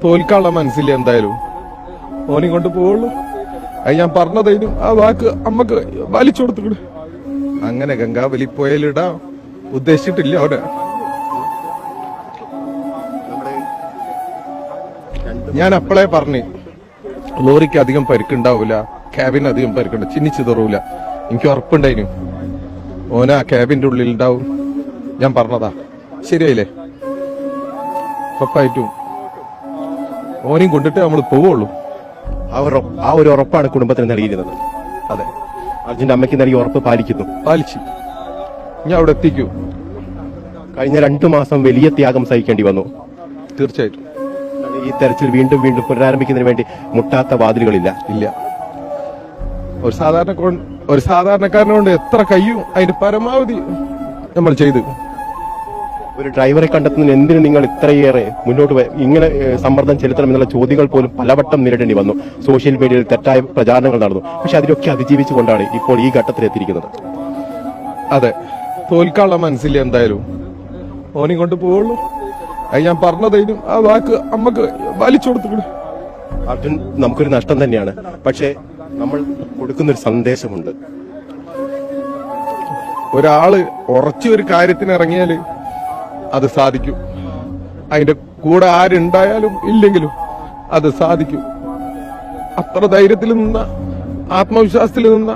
തോൽക്കാനുള്ള മനസ്സില്ല എന്തായാലും. ഓനെ കൊണ്ട് പോവുള്ളൂ. അത് ഞാൻ പറഞ്ഞതേനും ആ വാക്ക് അമ്മക്ക് വലിച്ചു കൊടുത്തിട്ട് അങ്ങനെ ഗംഗാവലി പോയാലിടാ ഉദ്ദേശിച്ചിട്ടില്ല അവനെ. ഞാൻ അപ്പളേ പറഞ്ഞു ലോറിക്ക് അധികം പരിക്കുണ്ടാവൂല, ക്യാബിന് അധികം പരിക്കുണ്ട, ചിന്നിച്ചിതറൂല. എനിക്ക് ഉറപ്പുണ്ടായിരുന്നു ഓന ആ ക്യാബിന്റെ ഉള്ളിൽ ഉണ്ടാവും. ഞാൻ പറഞ്ഞതാ, ശരിയായില്ലേ? ഉറപ്പായിട്ടും ഓനെയും കൊണ്ടിട്ട് നമ്മൾ പോവുള്ളൂ. ആ ഒരു ഉറപ്പാണ് കുടുംബത്തിന് നൽകിയിരുന്നത്. അതെ, അർജുന്റെ അമ്മയ്ക്ക് നൽകിയ ഉറപ്പ് പാലിച്ചു. ഞാൻ അവിടെ എത്തിക്കൂ. കഴിഞ്ഞ 2 മാസം വലിയ ത്യാഗം സഹിക്കേണ്ടി വന്നു. തീർച്ചയായിട്ടും ഈ തെരച്ചിൽ വീണ്ടും പുനരാരംഭിക്കുന്നതിന് വേണ്ടി മുട്ടാത്ത വാതിലുകളില്ല. ഇല്ല. ഒരു സാധാരണക്കാരനെ കൊണ്ട് എത്ര കഴിയും അതിന്റെ പരമാവധി നമ്മൾ ചെയ്തു. ഒരു ഡ്രൈവറെ കണ്ടെത്തുന്നതിന് എന്തിനു നിങ്ങൾ ഇത്രയേറെ മുന്നോട്ട് ഇങ്ങനെ സമ്മർദ്ദം ചെലുത്തണം എന്നുള്ള ചോദ്യങ്ങൾ പോലും പലവട്ടം നേരിടേണ്ടി വന്നു. സോഷ്യൽ മീഡിയയിൽ തെറ്റായ പ്രചാരണങ്ങൾ നടന്നു. പക്ഷെ അതിലൊക്കെ അതിജീവിച്ചുകൊണ്ടാണ് ഇപ്പോൾ ഈ ഘട്ടത്തിലെത്തിയിരിക്കുന്നത്. അതെ, തോൽക്കാനുള്ള മനസ്സില്ല എന്തായാലും. ഓനെയും കൊണ്ട് പോവുള്ളൂ. അത് ഞാൻ പറഞ്ഞതേനും ആ വാക്ക് അമ്മക്ക് വലിച്ചു കൊടുത്തിട്ട് അർജുൻ നമുക്കൊരു നഷ്ടം തന്നെയാണ്. പക്ഷേ നമ്മൾ കൊടുക്കുന്നൊരു സന്ദേശമുണ്ട്. ഒരാള് ഉറച്ചൊരു കാര്യത്തിന് ഇറങ്ങിയാല് അത് സാധിക്കും. അതിന്റെ കൂടെ ആരുണ്ടായാലും ഇല്ലെങ്കിലും അത് സാധിക്കും. അത്ര ധൈര്യത്തിൽ നിന്ന, ആത്മവിശ്വാസത്തിൽ നിന്ന